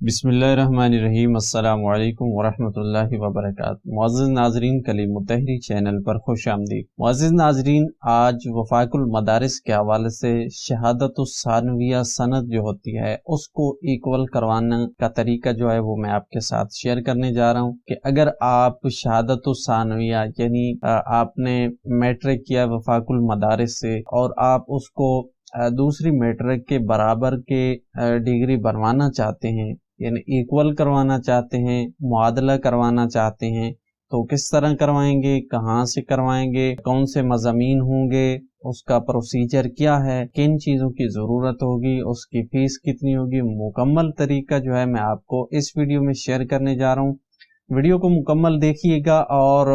بسم اللہ الرحمن الرحیم۔ السلام علیکم ورحمۃ اللہ وبرکاتہ۔ معزز ناظرین، کلیم التحریر چینل پر خوش آمدید۔ معزز ناظرین، آج وفاق المدارس کے حوالے سے شہادت الثانویہ سند جو ہوتی ہے اس کو ایکول کروانے کا طریقہ جو ہے وہ میں آپ کے ساتھ شیئر کرنے جا رہا ہوں کہ اگر آپ شہادت الثانویہ یعنی آپ نے میٹرک کیا وفاق المدارس سے اور آپ اس کو دوسری میٹرک کے برابر کے ڈگری بنوانا چاہتے ہیں، یعنی ایکول کروانا چاہتے ہیں، معادلہ کروانا چاہتے ہیں، تو کس طرح کروائیں گے، کہاں سے کروائیں گے، کون سے مضامین ہوں گے، اس کا پروسیجر کیا ہے، کن چیزوں کی ضرورت ہوگی، اس کی فیس کتنی ہوگی، مکمل طریقہ جو ہے میں آپ کو اس ویڈیو میں شیئر کرنے جا رہا ہوں۔ ویڈیو کو مکمل دیکھیے گا اور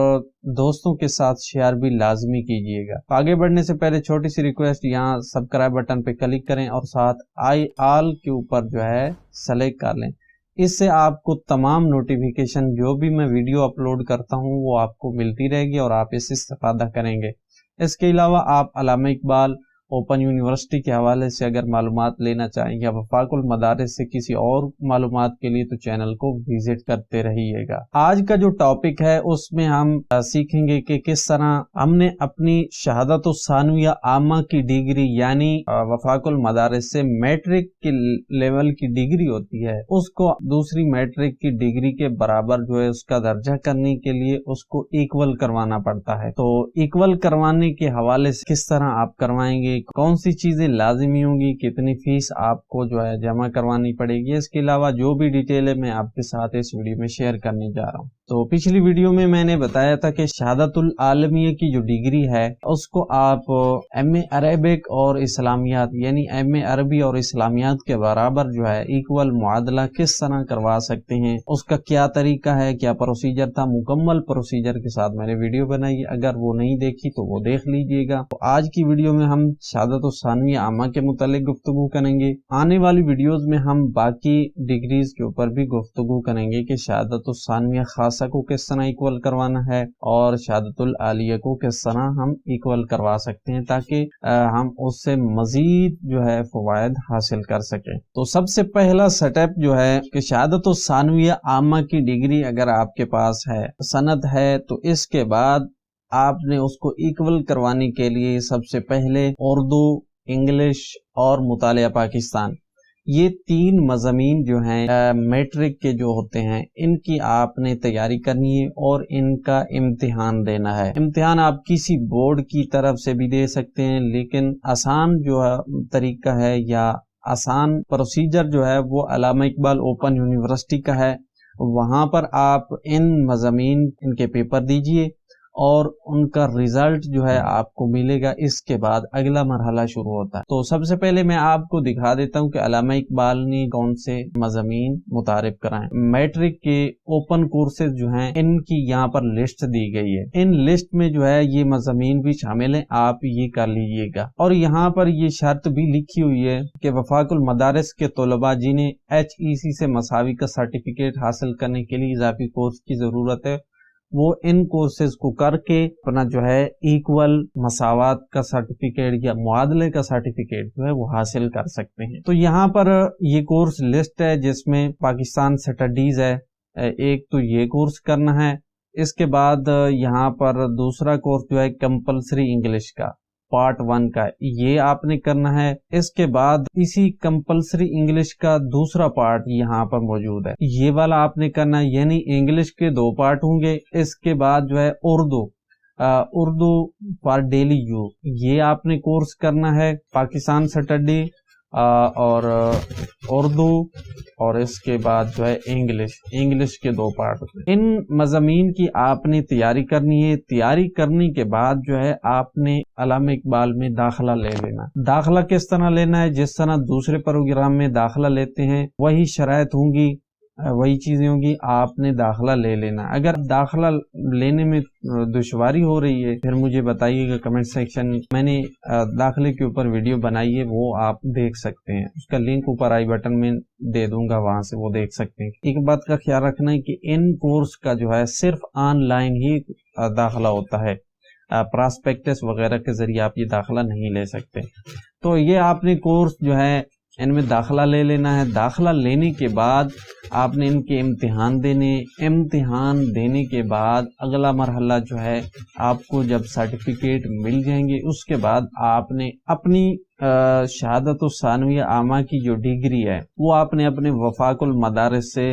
دوستوں کے ساتھ شیئر بھی لازمی کیجیے گا۔ آگے بڑھنے سے پہلے چھوٹی سی ریکویسٹ، یہاں سبسکرائب بٹن پہ کلک کریں اور ساتھ آئی آل کے اوپر جو ہے سلیکٹ کر لیں۔ اس سے آپ کو تمام نوٹیفیکیشن جو بھی میں ویڈیو اپلوڈ کرتا ہوں وہ آپ کو ملتی رہے گی اور آپ اس سے استفادہ کریں گے۔ اس کے علاوہ آپ علامہ اقبال اوپن یونیورسٹی کے حوالے سے اگر معلومات لینا چاہیں یا وفاق المدارس سے کسی اور معلومات کے لیے تو چینل کو وزٹ کرتے رہیے گا۔ آج کا جو ٹاپک ہے اس میں ہم سیکھیں گے کہ کس طرح ہم نے اپنی شہادت الثانویہ عامہ کی ڈگری یعنی وفاق المدارس سے میٹرک کے لیول کی ڈگری ہوتی ہے اس کو دوسری میٹرک کی ڈگری کے برابر جو ہے اس کا درجہ کرنے کے لیے اس کو ایکول کروانا پڑتا ہے۔ تو ایکول کروانے کے حوالے سے کس طرح آپ کروائیں گے، کون سی چیزیں لازمی ہوں گی، کتنی فیس آپ کو جو ہے جمع کروانی پڑے گی، اس کے علاوہ جو بھی ڈیٹیل ہے میں آپ کے ساتھ اس ویڈیو میں شیئر کرنے جا رہا ہوں۔ تو پچھلی ویڈیو میں نے بتایا تھا کہ شہادت العالمیہ کی جو ڈگری ہے اس کو آپ ایم اے عربک اور اسلامیات یعنی ایم اے عربی اور اسلامیات کے برابر جو ہے ایکول معادلہ کس طرح کروا سکتے ہیں، اس کا کیا طریقہ ہے، کیا پروسیجر تھا، مکمل پروسیجر کے ساتھ میں نے ویڈیو بنائی ہے، اگر وہ نہیں دیکھی تو وہ دیکھ لیجئے گا۔ تو آج کی ویڈیو میں ہم شہادت الثانویہ عامہ کے متعلق گفتگو کریں گے۔ آنے والی ویڈیوز میں ہم باقی ڈگریز کے اوپر بھی گفتگو کریں گے کہ شہادت الثانویہ خاصہ کو کس طرح ایکول کروانا ہے اور شہادت العالیہ کو کس طرح ہم ایکول کروا سکتے ہیں تاکہ ہم اس سے مزید جو ہے فوائد حاصل کر سکیں۔ تو سب سے پہلا سٹیپ جو ہے کہ شہادت الثانویہ عامہ کی ڈگری اگر آپ کے پاس ہے، سند ہے، تو اس کے بعد آپ نے اس کو ایکول کروانے کے لیے سب سے پہلے اردو، انگلش اور مطالعہ پاکستان، یہ تین مضامین جو ہیں میٹرک کے جو ہوتے ہیں ان کی آپ نے تیاری کرنی ہے اور ان کا امتحان دینا ہے۔ امتحان آپ کسی بورڈ کی طرف سے بھی دے سکتے ہیں، لیکن آسان جو طریقہ ہے یا آسان پروسیجر جو ہے وہ علامہ اقبال اوپن یونیورسٹی کا ہے۔ وہاں پر آپ ان مضامین ان کے پیپر دیجئے اور ان کا ریزلٹ جو ہے آپ کو ملے گا۔ اس کے بعد اگلا مرحلہ شروع ہوتا ہے۔ تو سب سے پہلے میں آپ کو دکھا دیتا ہوں کہ علامہ اقبال نے کون سے مضامین متعارف کرائیں۔ میٹرک کے اوپن کورسز جو ہیں ان کی یہاں پر لسٹ دی گئی ہے، ان لسٹ میں جو ہے یہ مضامین بھی شامل ہیں، آپ یہ کر لیجئے گا۔ اور یہاں پر یہ شرط بھی لکھی ہوئی ہے کہ وفاق المدارس کے طلباء جنہیں HEC سے مساوی کا سرٹیفکیٹ حاصل کرنے کے لیے اضافی کورس کی ضرورت ہے وہ ان کورسز کو کر کے اپنا جو ہے ایکول مساوات کا سرٹیفکیٹ یا معادلے کا سرٹیفکیٹ جو ہے وہ حاصل کر سکتے ہیں۔ تو یہاں پر یہ کورس لسٹ ہے جس میں پاکستان سٹڈیز ہے، ایک تو یہ کورس کرنا ہے۔ اس کے بعد یہاں پر دوسرا کورس جو ہے کمپلسری انگلش کا پارٹ 1 کا، یہ آپ نے کرنا ہے۔ اس کے بعد اسی کمپلسری انگلش کا دوسرا پارٹ یہاں پر موجود ہے، یہ والا آپ نے کرنا ہے، یعنی انگلش کے 2 پارٹ ہوں گے۔ اس کے بعد جو ہے اردو فار ڈیلی یوز، یہ آپ نے کورس کرنا ہے، پاکستان سٹڈی اور اردو، اور اس کے بعد جو ہے انگلش کے 2 پارٹ۔ ان مضامین کی آپ نے تیاری کرنی ہے۔ تیاری کرنے کے بعد جو ہے آپ نے علامہ اقبال میں داخلہ لے لینا۔ داخلہ کس طرح لینا ہے؟ جس طرح دوسرے پروگرام میں داخلہ لیتے ہیں وہی شرائط ہوں گی، وہی چیزیں ہوں گی، آپ نے داخلہ لے لینا۔ اگر داخلہ لینے میں دشواری ہو رہی ہے پھر مجھے بتائیے گا کمنٹ سیکشن، میں نے داخلے کے اوپر ویڈیو بنائی ہے وہ آپ دیکھ سکتے ہیں، اس کا لنک اوپر آئی بٹن میں دے دوں گا، وہاں سے وہ دیکھ سکتے ہیں۔ ایک بات کا خیال رکھنا ہے کہ ان کورس کا جو ہے صرف آن لائن ہی داخلہ ہوتا ہے، پراسپیکٹس وغیرہ کے ذریعے آپ یہ داخلہ نہیں لے سکتے۔ تو یہ آپ نے کورس جو ہے ان میں داخلہ لے لینا ہے۔ داخلہ لینے کے بعد آپ نے ان کے امتحان دینے کے بعد اگلا مرحلہ جو ہے آپ کو جب سرٹیفکیٹ مل جائیں گے اس کے بعد آپ نے اپنی شہادت الثانویہ عامہ کی جو ڈگری ہے وہ آپ نے اپنے وفاق المدارس سے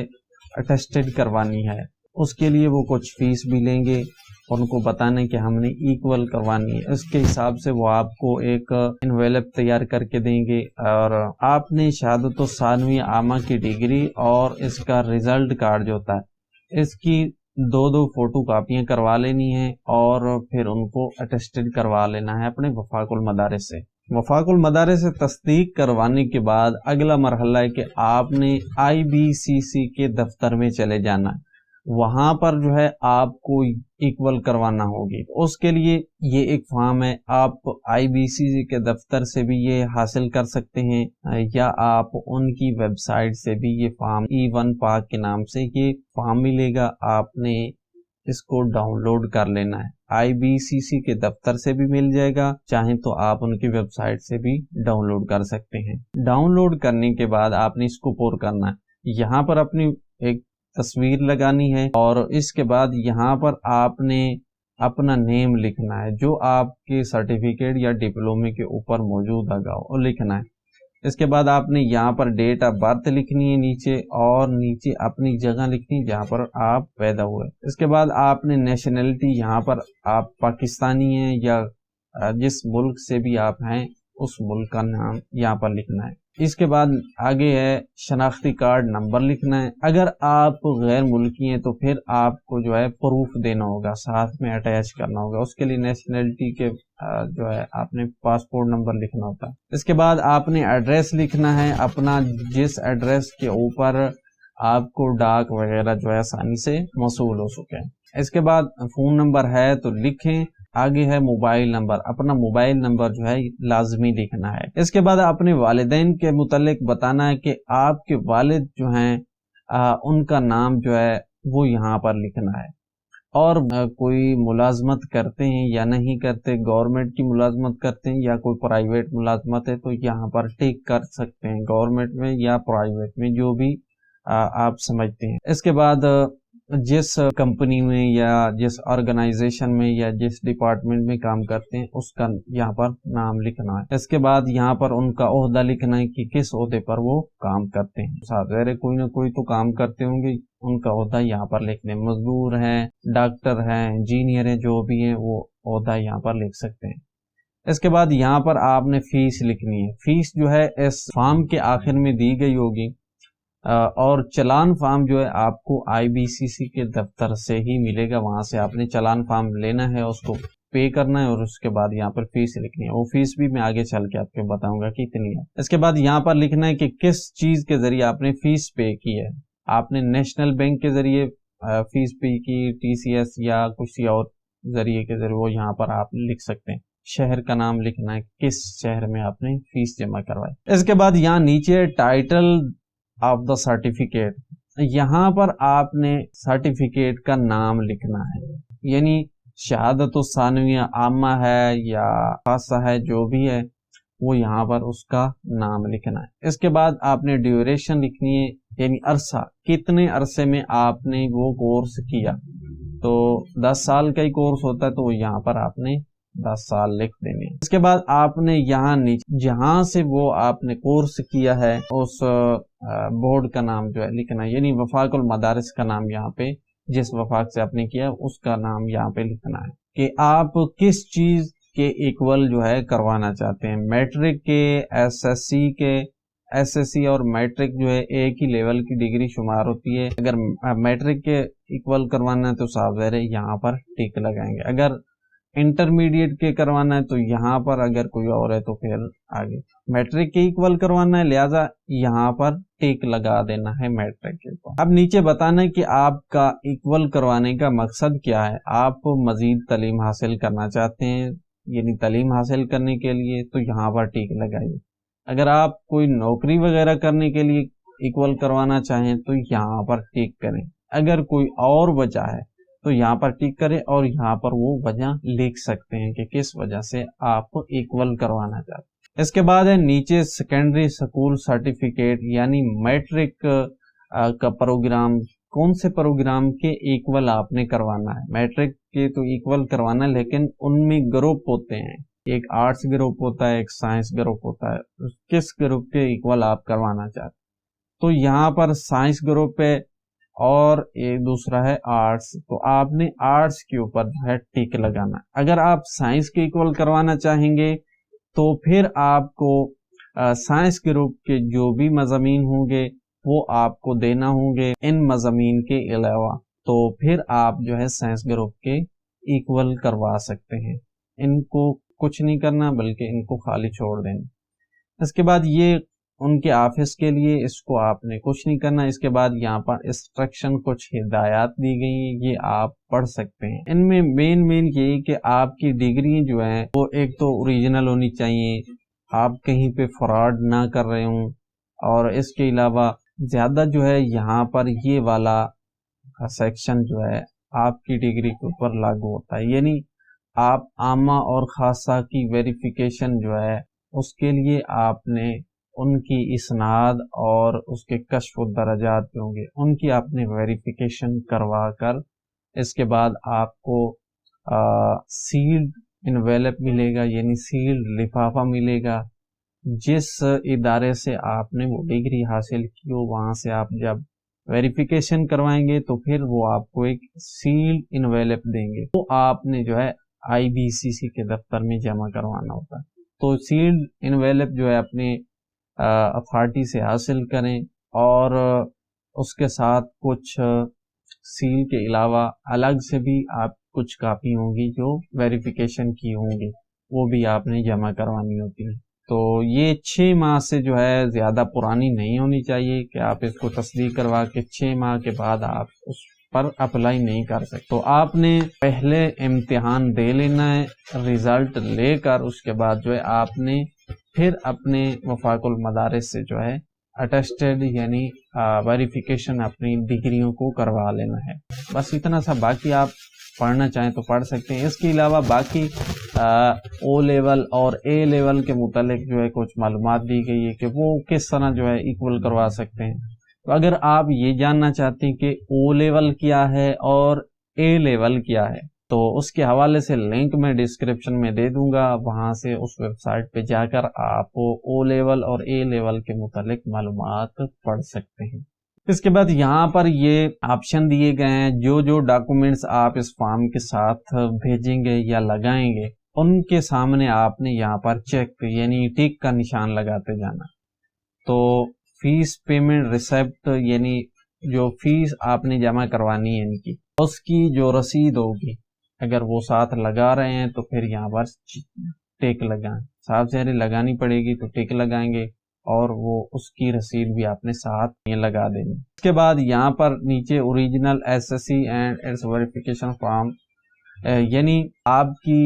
اٹیسٹڈ کروانی ہے۔ اس کے لیے وہ کچھ فیس بھی لیں گے، ان کو بتانے کہ ہم نے ایکول کروانی ہے، اس کے حساب سے وہ آپ کو ایک انویلپ تیار کر کے دیں گے، اور آپ نے شہادت الثانویہ عامہ کی ڈگری اور اس کا ریزلٹ کارڈ جو ہوتا ہے اس کی 2 فوٹو کاپیاں کروا لینی ہیں، اور پھر ان کو اٹیسٹڈ کروا لینا ہے اپنے وفاق المدارس سے۔ وفاق المدارس سے تصدیق کروانے کے بعد اگلا مرحلہ ہے کہ آپ نے IBCC کے دفتر میں چلے جانا ہے، وہاں پر جو ہے آپ کو ایکول کروانا ہوگی۔ اس کے لیے یہ ایک فارم ہے، آپ IBCC کے دفتر سے بھی یہ حاصل کر سکتے ہیں، یا آپ ان کی ویب سائٹ سے بھی یہ فارم E1 پاک کے نام سے یہ فارم ملے گا، آپ نے اس کو ڈاؤن لوڈ کر لینا ہے۔ IBCC کے دفتر سے بھی مل جائے گا، چاہیں تو آپ ان کی ویب سائٹ سے بھی ڈاؤن لوڈ کر سکتے ہیں۔ ڈاؤن لوڈ کرنے کے بعد آپ نے اس کو پر کرنا ہے، یہاں پر اپنی ایک تصویر لگانی ہے، اور اس کے بعد یہاں پر آپ نے اپنا نیم لکھنا ہے جو آپ کے سرٹیفکیٹ یا ڈپلومے کے اوپر موجود ہوگا وہ لکھنا ہے۔ اس کے بعد آپ نے یہاں پر ڈیٹ آف برتھ لکھنی ہے نیچے، اور نیچے اپنی جگہ لکھنی ہے جہاں پر آپ پیدا ہوئے۔ اس کے بعد آپ نے نیشنلٹی یہاں پر آپ پاکستانی ہیں یا جس ملک سے بھی آپ ہیں اس ملک کا نام یہاں پر لکھنا ہے۔ اس کے بعد آگے ہے شناختی کارڈ نمبر لکھنا ہے۔ اگر آپ غیر ملکی ہیں تو پھر آپ کو جو ہے پروف دینا ہوگا، ساتھ میں اٹیچ کرنا ہوگا، اس کے لیے نیشنلٹی کے جو ہے آپ نے پاسپورٹ نمبر لکھنا ہوتا ہے۔ اس کے بعد آپ نے ایڈریس لکھنا ہے اپنا، جس ایڈریس کے اوپر آپ کو ڈاک وغیرہ جو ہے آسانی سے موصول ہو سکے۔ اس کے بعد فون نمبر ہے تو لکھیں، آگے ہے موبائل نمبر، اپنا موبائل نمبر جو ہے لازمی لکھنا ہے۔ اس کے بعد اپنے والدین کے متعلق بتانا ہے کہ آپ کے والد جو ہیں ان کا نام جو ہے وہ یہاں پر لکھنا ہے، اور کوئی ملازمت کرتے ہیں یا نہیں کرتے، گورنمنٹ کی ملازمت کرتے ہیں یا کوئی پرائیویٹ ملازمت ہے تو یہاں پر ٹک کر سکتے ہیں، گورنمنٹ میں یا پرائیویٹ میں جو بھی آپ سمجھتے ہیں۔ اس کے بعد جس کمپنی میں یا جس آرگنائزیشن میں یا جس ڈپارٹمنٹ میں کام کرتے ہیں اس کا یہاں پر نام لکھنا ہے۔ اس کے بعد یہاں پر ان کا عہدہ لکھنا ہے کہ کس عہدے پر وہ کام کرتے ہیں، ظاہر ہے کوئی نہ کوئی تو کام کرتے ہوں گے، ان کا عہدہ یہاں پر لکھنے، مزدور ہیں، ڈاکٹر ہیں، انجینئر ہیں، جو بھی ہیں وہ عہدہ یہاں پر لکھ سکتے ہیں۔ اس کے بعد یہاں پر آپ نے فیس لکھنی ہے، فیس جو ہے اس فارم کے آخر میں دی گئی ہوگی، اور چلان فارم جو ہے آپ کو IBCC کے دفتر سے ہی ملے گا، وہاں سے آپ نے چلان فارم لینا ہے، اس کو پے کرنا ہے، اور اس کے بعد یہاں پر فیس لکھنی ہے۔ وہ فیس بھی میں آگے چل کے آپ کو بتاؤں گا کتنی ہے۔ اس کے بعد یہاں پر لکھنا ہے کہ کس چیز کے ذریعے آپ نے فیس پے کی ہے، آپ نے نیشنل بینک کے ذریعے فیس پے کی، TCS یا کسی اور ذریعے کے ذریعے، وہ یہاں پر آپ لکھ سکتے ہیں۔ شہر کا نام لکھنا ہے، کس شہر میں آپ نے فیس جمع کروائی۔ اس کے بعد یہاں نیچے ٹائٹل آف دا سرٹیفکیٹ، یہاں پر آپ نے سرٹیفکیٹ کا نام لکھنا ہے، یعنی شہادت الثانویہ عامہ ہے یا خاصہ ہے، جو بھی ہے وہ یہاں پر اس کا نام لکھنا ہے۔ اس کے بعد آپ نے ڈیوریشن لکھنی ہے، یعنی عرصہ، کتنے عرصے میں آپ نے وہ کورس کیا، تو 10 سال کا ہی کورس ہوتا ہے تو یہاں پر آپ نے 10 سال لکھ دینے۔ اس کے بعد آپ نے یہاں نیچے جہاں سے وہ آپ نے کورس کیا ہے اس بورڈ کا نام جو ہے لکھنا ہے، یعنی وفاق المدارس کا نام، یہاں پہ جس وفاق سے آپ نے کیا اس کا نام یہاں پہ لکھنا ہے کہ آپ کس چیز کے ایکول جو ہے کروانا چاہتے ہیں، میٹرک کے، SSC کے۔ SSC اور میٹرک جو ہے ایک ہی لیول کی ڈگری شمار ہوتی ہے، اگر میٹرک کے ایکول کروانا ہے تو صاف ظاہر ہے یہاں پر ٹک لگائیں گے، اگر انٹرمیڈیٹ کے کروانا ہے تو یہاں پر، اگر کوئی اور ہے تو پھر آگے میٹرک کے ایکول کروانا ہے، لہذا یہاں پر ٹک لگا دینا ہے میٹرک کے اوپر۔ اب نیچے بتانا ہے کہ آپ کا ایکول کروانے کا مقصد کیا ہے، آپ مزید تعلیم حاصل کرنا چاہتے ہیں، یعنی تعلیم حاصل کرنے کے لیے تو یہاں پر ٹک لگائیے، اگر آپ کوئی نوکری وغیرہ کرنے کے لیے ایکول کروانا چاہیں تو یہاں پر ٹک کریں، اگر کوئی اور وجہ ہے تو یہاں پر ٹک کریں، اور یہاں پر وہ وجہ لکھ سکتے ہیں کہ کس وجہ سے آپ ایکول کروانا چاہتے ہیں۔ اس کے بعد ہے نیچے سیکنڈری اسکول سرٹیفکیٹ، یعنی میٹرک کا پروگرام، کون سے پروگرام کے ایکول آپ نے کروانا ہے۔ میٹرک کے تو ایکول کروانا ہے، لیکن ان میں گروپ ہوتے ہیں، ایک آرٹس گروپ ہوتا ہے، ایک سائنس گروپ ہوتا ہے، کس گروپ کے ایکول آپ کروانا چاہتے ہیں۔ تو یہاں پر سائنس گروپ ہے اور ایک دوسرا ہے آرٹس، تو آپ نے آرٹس کے اوپر جو ہے ٹک لگانا ہے۔ اگر آپ سائنس کے ایکول کروانا چاہیں گے تو پھر آپ کو سائنس گروپ کے جو بھی مضامین ہوں گے وہ آپ کو دینا ہوں گے ان مضامین کے علاوہ، تو پھر آپ جو ہے سائنس گروپ کے ایکول کروا سکتے ہیں۔ ان کو کچھ نہیں کرنا بلکہ ان کو خالی چھوڑ دینا۔ اس کے بعد یہ ان کے آفس کے لیے، اس کو آپ نے کچھ نہیں کرنا۔ اس کے بعد یہاں پر انسٹرکشن، کچھ ہدایات دی گئی ہیں، یہ آپ پڑھ سکتے ہیں۔ ان میں مین یہی کہ آپ کی ڈگری جو ہے وہ ایک تو اوریجنل ہونی چاہیے، آپ کہیں پہ فراڈ نہ کر رہے ہوں، اور اس کے علاوہ زیادہ جو ہے یہاں پر یہ والا سیکشن جو ہے آپ کی ڈگری کے اوپر لاگو ہوتا ہے، یعنی آپ عامہ اور خاصہ کی ویریفیکیشن جو ہے اس کے لیے آپ نے ان کی اسناد اور اس کے کشف و درجات جو ہوں گے ان کی آپ نے ویریفیکیشن کروا کر، اس کے بعد آپ کو سیلڈ انویلپ ملے گا، یعنی سیلڈ لفافہ ملے گا۔ جس ادارے سے آپ نے وہ ڈگری حاصل کی ہو وہاں سے آپ جب ویریفیکیشن کروائیں گے تو پھر وہ آپ کو ایک سیلڈ انویلپ دیں گے، وہ آپ نے جو ہے IBCC کے دفتر میں جمع کروانا ہوتا ہے۔ تو سیلڈ انویلپ جو ہے اپنے اتھارٹی سے حاصل کریں، اور اس کے ساتھ کچھ سیل کے علاوہ الگ سے بھی آپ کچھ کاپی ہوں گی جو ویریفیکیشن کی ہوں گی، وہ بھی آپ نے جمع کروانی ہوتی ہے۔ تو یہ 6 ماہ سے جو ہے زیادہ پرانی نہیں ہونی چاہیے کہ آپ اس کو تصدیق کروا کے 6 ماہ کے بعد آپ اس پر اپلائی نہیں کر سکتے۔ تو آپ نے پہلے امتحان دے لینا ہے، رزلٹ لے کر اس کے بعد جو ہے آپ نے پھر اپنے وفاق المدارس سے جو ہے اٹیسٹڈ یعنی ویریفیکیشن اپنی ڈگریوں کو کروا لینا ہے۔ بس اتنا سا، باقی آپ پڑھنا چاہیں تو پڑھ سکتے ہیں۔ اس کے علاوہ باقی او لیول اور اے لیول کے متعلق جو ہے کچھ معلومات دی گئی ہے کہ وہ کس طرح جو ہے ایکول کروا سکتے ہیں۔ تو اگر آپ یہ جاننا چاہتے ہیں کہ او لیول کیا ہے اور اے لیول کیا ہے تو اس کے حوالے سے لنک میں ڈسکرپشن میں دے دوں گا، وہاں سے اس ویب سائٹ پہ جا کر آپ او لیول اور اے لیول کے متعلق معلومات پڑھ سکتے ہیں۔ اس کے بعد یہاں پر یہ آپشن دیے گئے ہیں، جو ڈاکومنٹس آپ اس فارم کے ساتھ بھیجیں گے یا لگائیں گے ان کے سامنے آپ نے یہاں پر چیک یعنی ٹک کا نشان لگاتے جانا۔ تو فیس پیمنٹ ریسیپٹ، یعنی جو فیس آپ نے جمع کروانی ہے ان کی، اس کی جو رسید ہوگی اگر وہ ساتھ لگا رہے ہیں تو پھر یہاں پر ٹک لگائیں، صاف ظاہر لگانی پڑے گی تو ٹک لگائیں گے، اور وہ اس کی رسید بھی آپ نے ساتھ یہ لگا دینی۔ اس کے بعد یہاں پر نیچے original SSC and its verification form, یعنی آپ کی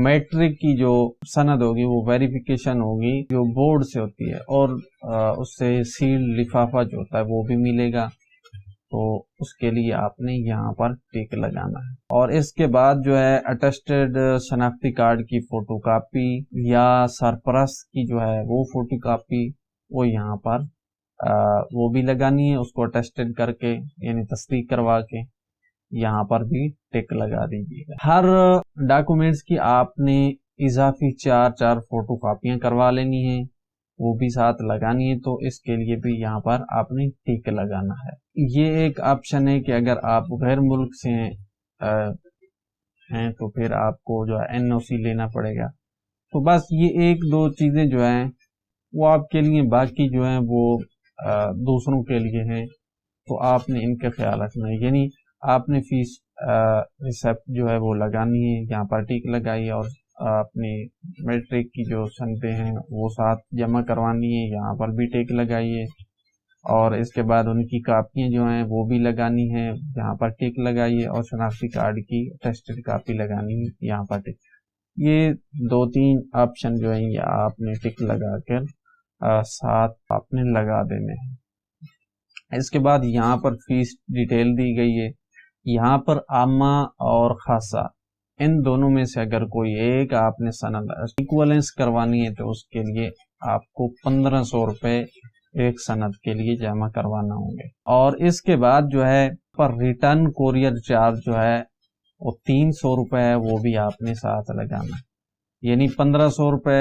میٹرک کی جو سند ہوگی وہ ویریفیکیشن ہوگی جو بورڈ سے ہوتی ہے، اور اس سے سیل لفافہ جو ہوتا ہے وہ بھی ملے گا، تو اس کے لیے آپ نے یہاں پر ٹک لگانا ہے۔ اور اس کے بعد جو ہے اٹیسٹڈ شناختی کارڈ کی فوٹو کاپی یا سرپرست کی جو ہے وہ فوٹو کاپی وہ یہاں پر وہ بھی لگانی ہے، اس کو اٹیسٹڈ کر کے یعنی تصدیق کروا کے یہاں پر بھی ٹک لگا دیجیے گا۔ ہر ڈاکومنٹس کی آپ نے اضافی 4 فوٹو کاپیاں کروا لینی ہیں، وہ بھی ساتھ لگانی ہے، تو اس کے لیے بھی یہاں پر آپ نے ٹک لگانا ہے۔ یہ ایک آپشن ہے کہ اگر آپ غیر ملک سے ہیں تو پھر آپ کو جو ہے NOC لینا پڑے گا۔ تو بس یہ 1-2 چیزیں جو ہیں وہ آپ کے لیے، باقی جو ہیں وہ دوسروں کے لیے ہیں، تو آپ نے ان کا خیال رکھنا ہے۔ یعنی آپ نے فیس ریسیپٹ جو ہے وہ لگانی ہے، یہاں پر ٹک لگائی، اور اپنی میٹرک کی جو سندیں ہیں وہ ساتھ جمع کروانی ہے، یہاں پر بھی ٹک لگائیے، اور اس کے بعد ان کی کاپیاں جو ہیں وہ بھی لگانی ہیں، یہاں پر ٹک لگائیے، اور شناختی کارڈ کی ٹیسٹڈ کاپی لگانی ہے، یہاں پر ٹک۔ یہ 2-3 آپشن جو ہیں یہ آپ نے ٹک لگا کر ساتھ آپ نے لگا دینے ہیں۔ اس کے بعد یہاں پر فیس ڈیٹیل دی گئی ہے، یہاں پر عامہ اور خاصہ ان دونوں میں سے اگر کوئی ایک آپ نے سند ایکویلنس کوانی ہے تو اس کے لیے آپ کو 1500 روپے ایک سند کے لیے جمع کروانا ہوں گے، اور اس کے بعد جو ہے پر ریٹرن کوریئر چارج جو ہے وہ 300 روپے ہے، وہ بھی آپ نے ساتھ لگانا، یعنی 1500 روپے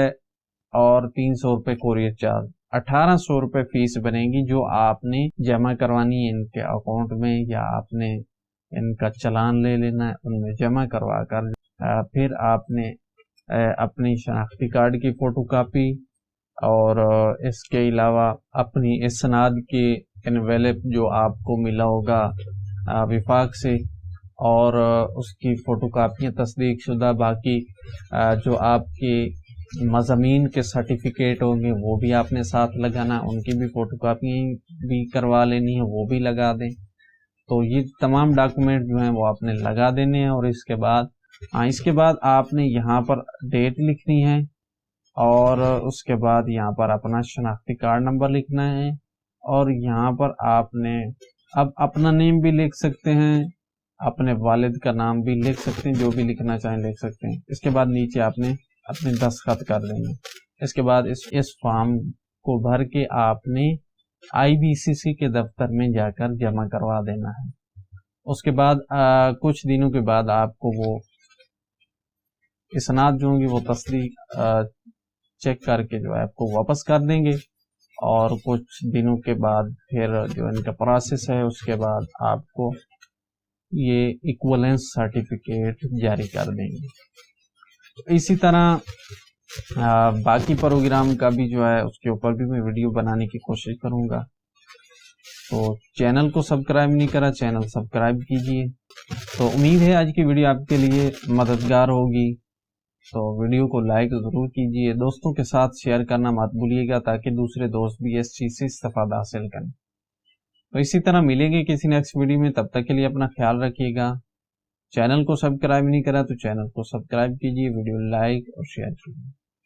اور 300 روپے کوریئر چارج، 1800 روپے فیس بنے گی جو آپ نے جمع کروانی ہے ان کے اکاؤنٹ میں، یا آپ نے ان کا چلان لے لینا ہے، ان میں جمع کروا کر پھر آپ نے اپنی شناختی کارڈ کی فوٹو کاپی اور اس کے علاوہ اپنی اسناد کی انویلپ جو آپ کو ملا ہوگا وفاق سے، اور اس کی فوٹو کاپیاں تصدیق شدہ، باقی جو آپ کی مضامین کے سرٹیفکیٹ ہوں گے وہ بھی آپ نے ساتھ لگانا، ان کی بھی فوٹو کاپی بھی کروا لینی ہے، وہ بھی لگا دیں۔ تو یہ تمام ڈاکومنٹ جو ہیں وہ آپ نے لگا دینے ہیں، اور اس کے بعد آپ نے یہاں پر ڈیٹ لکھنی ہے، اور اس کے بعد یہاں پر اپنا شناختی کارڈ نمبر لکھنا ہے، اور یہاں پر آپ نے اب اپنا نیم بھی لکھ سکتے ہیں، اپنے والد کا نام بھی لکھ سکتے ہیں، جو بھی لکھنا چاہیں لکھ سکتے ہیں۔ اس کے بعد نیچے آپ نے اپنے دستخط کر دینا۔ اس کے بعد اس فارم کو بھر کے آپ نے IBCC کے دفتر میں جا کر جمع کروا دینا ہے۔ اس کے بعد کچھ دنوں کے بعد آپ کو وہ اسناد جو ہوں گے وہ تصدیق چیک کر کے جو ہے آپ کو واپس کر دیں گے، اور کچھ دنوں کے بعد پھر جو ان کا پروسیس ہے اس کے بعد آپ کو یہ ایکویلنس سرٹیفکیٹ جاری کر دیں گے۔ اسی طرح باقی پروگرام کا بھی جو ہے اس کے اوپر بھی میں ویڈیو بنانے کی کوشش کروں گا، تو چینل کو سبسکرائب نہیں کرا، چینل سبسکرائب کیجئے۔ تو امید ہے آج کی ویڈیو آپ کے لیے مددگار ہوگی، تو ویڈیو کو لائک ضرور کیجئے، دوستوں کے ساتھ شیئر کرنا مت بھولیے گا تاکہ دوسرے دوست بھی اس چیز سے استفادہ حاصل کریں۔ تو اسی طرح ملیں گے کسی نیکسٹ ویڈیو میں، تب تک کے لیے اپنا خیال رکھیے گا۔ چینل کو سبسکرائب نہیں کرا تو چینل کو سبسکرائب کیجئے، ویڈیو لائک اور شیئر کیجئے۔